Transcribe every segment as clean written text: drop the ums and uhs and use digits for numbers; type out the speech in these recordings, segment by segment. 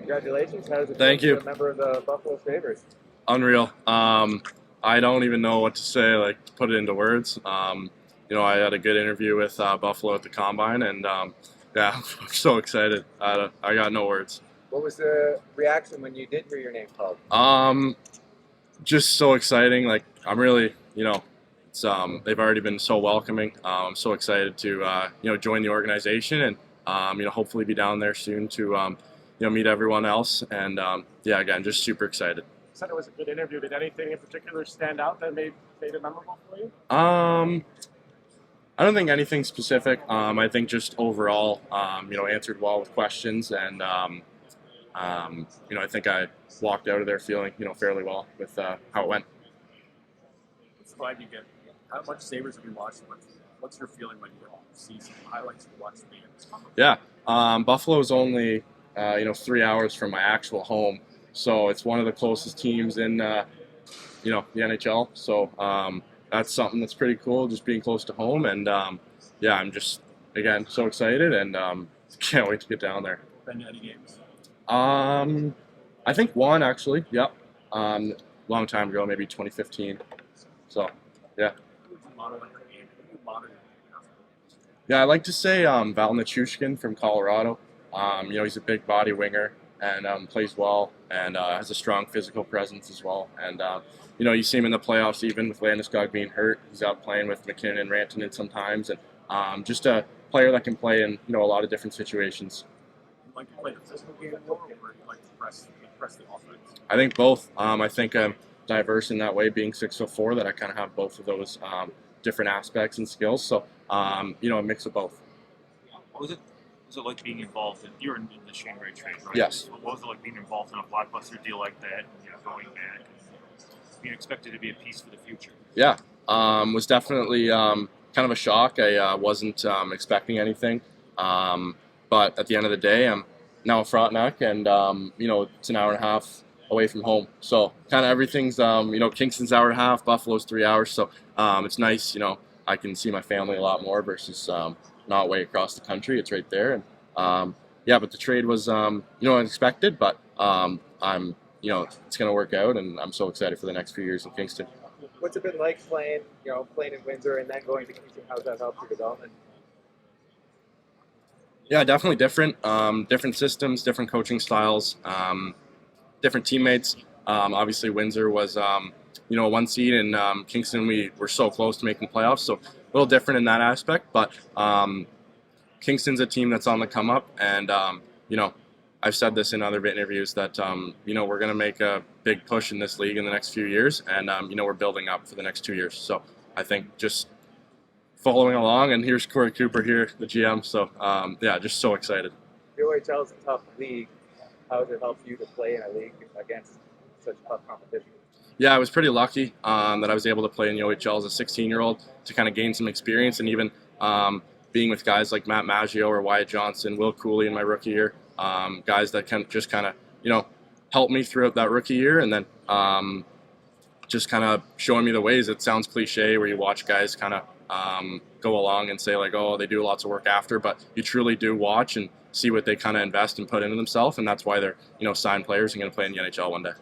Congratulations. How does it Thank feel to you. be a member of the Buffalo Sabres? Unreal. I don't even know what to say, like to put it into words. I had a good interview with Buffalo at the Combine, and yeah, I'm so excited. I got no words. What was the reaction when you did hear your name called? Um, just so exciting. Like I'm really, it's they've already been so welcoming. I'm so excited to join the organization and hopefully be down there soon to meet everyone else. And yeah, again, just super excited. Said it was a good interview. Did anything in particular stand out that made it memorable for you? I don't think anything specific. I think just overall, answered well with questions, and I think I walked out of there feeling, fairly well with how it went. What's the vibe you get? How much Sabres have you watched? What's your feeling when you see some highlights and watch the games? Yeah, Buffalo's only 3 hours from my actual home, so it's one of the closest teams in the NHL. So that's something that's pretty cool, just being close to home. And yeah, I'm just again so excited and can't wait to get down there. Been to any games? I think one actually. Yep. Long time ago, maybe 2015. So yeah. Who would you model in your game? Who do you model your game? Yeah, I like to say Val Nichushkin from Colorado. He's a big body winger and plays well and has a strong physical presence as well. And you see him in the playoffs even with Landeskog being hurt. He's out playing with McKinnon and Rantanen sometimes, and just a player that can play in a lot of different situations. You like to play the physical game more, or you like to press the offense? I think both. I think I'm diverse in that way, being 6'4", that I kind of have both of those different aspects and skills. So a mix of both. What was it? Was it like being involved in? You're in the Shane Ray trade, right? Yes. What was it like being involved in a blockbuster deal like that? And, going back, being expected to be a piece for the future. Yeah, was definitely kind of a shock. I wasn't expecting anything, but at the end of the day, I'm now a Frontenac, and it's an hour and a half away from home. So kind of everything's Kingston's hour and a half, Buffalo's 3 hours. So it's nice, I can see my family a lot more versus not way across the country. It's right there, and yeah. But the trade was unexpected, but it's going to work out, and I'm so excited for the next few years in Kingston. What's it been like playing in Windsor and then going to Kingston? How's that helped your development? Yeah, definitely different. Different systems, different coaching styles, different teammates. Obviously, Windsor was a 1 seed, and Kingston we were so close to making the playoffs, so a little different in that aspect. But Kingston's a team that's on the come up, and I've said this in other interviews that we're going to make a big push in this league in the next few years, and we're building up for the next 2 years. So I think just following along, and here's Corey Cooper here, the GM. So yeah, just so excited. The OHL is a tough league. How has it helped you to play in a league against such tough competition? Yeah, I was pretty lucky that I was able to play in the OHL as a 16-year-old to kind of gain some experience, and even being with guys like Matt Maggio or Wyatt Johnson, Will Cooley in my rookie year. Guys that can just kind of, help me throughout that rookie year, and then just kind of showing me the ways. It sounds cliche where you watch guys kind of go along and say like, oh, they do lots of work after, but you truly do watch and see what they kind of invest and put into themselves, and that's why they're signed players and going to play in the NHL one day.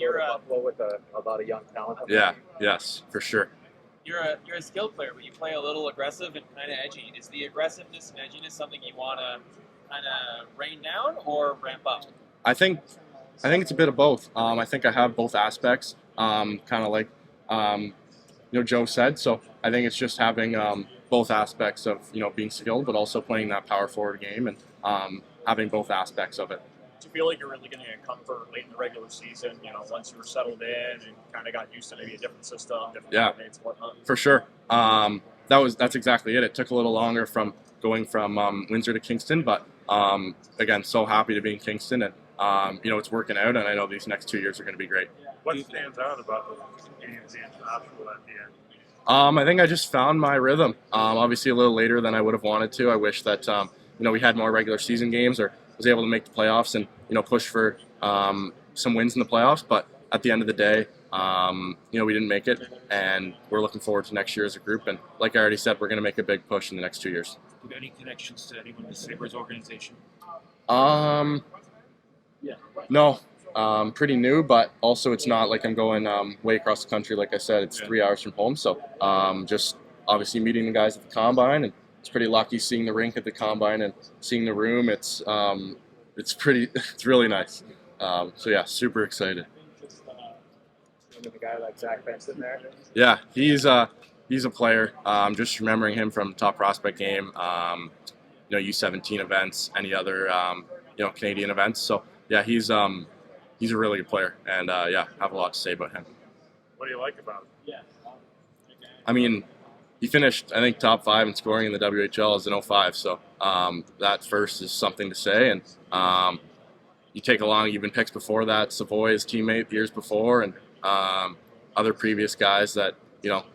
You're Buffalo with a lot of young talent. Yeah, yes, for sure. You're a skilled player, but you play a little aggressive and kind of edgy. Is the aggressiveness and edginess something you want to kind of rein down or ramp up? I think it's a bit of both. I think I have both aspects, kind of like Joe said. So I think it's just having both aspects of being skilled, but also playing that power forward game and having both aspects of it. Do you feel like you're really going to get comfort late in the regular season? Once you were settled in and kind of got used to maybe a different system, different teammates, and whatnot. For sure. That's exactly it. It took a little longer from going from Windsor to Kingston, but again, so happy to be in Kingston, and it's working out, and I know these next 2 years are going to be great. What stands out about the games international at the end? I think I just found my rhythm. Obviously, a little later than I would have wanted to. I wish that we had more regular season games or was able to make the playoffs and push for some wins in the playoffs. But at the end of the day, we didn't make it, and we're looking forward to next year as a group. And like I already said, we're going to make a big push in the next 2 years. Do you have any connections to anyone in the Sabres organization? No, pretty new, but also it's not like I'm going way across the country. Like I said, it's 3 hours from home. So just obviously meeting the guys at the combine, and it's pretty lucky seeing the rink at the combine and seeing the room. It's pretty, it's really nice. So yeah, super excited. And a guy like Zach Benson there. Yeah, he's a player. Just remembering him from top prospect game, U17 events, any other Canadian events. So yeah, he's a really good player, and yeah, have a lot to say about him. What do you like about him? I mean, he finished I think top 5 in scoring in the WHL as an 05. So that first is something to say, and you take along even picks before that, Savoy, his teammate years before, and other previous guys that,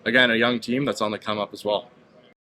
again, a young team that's on the come up as well.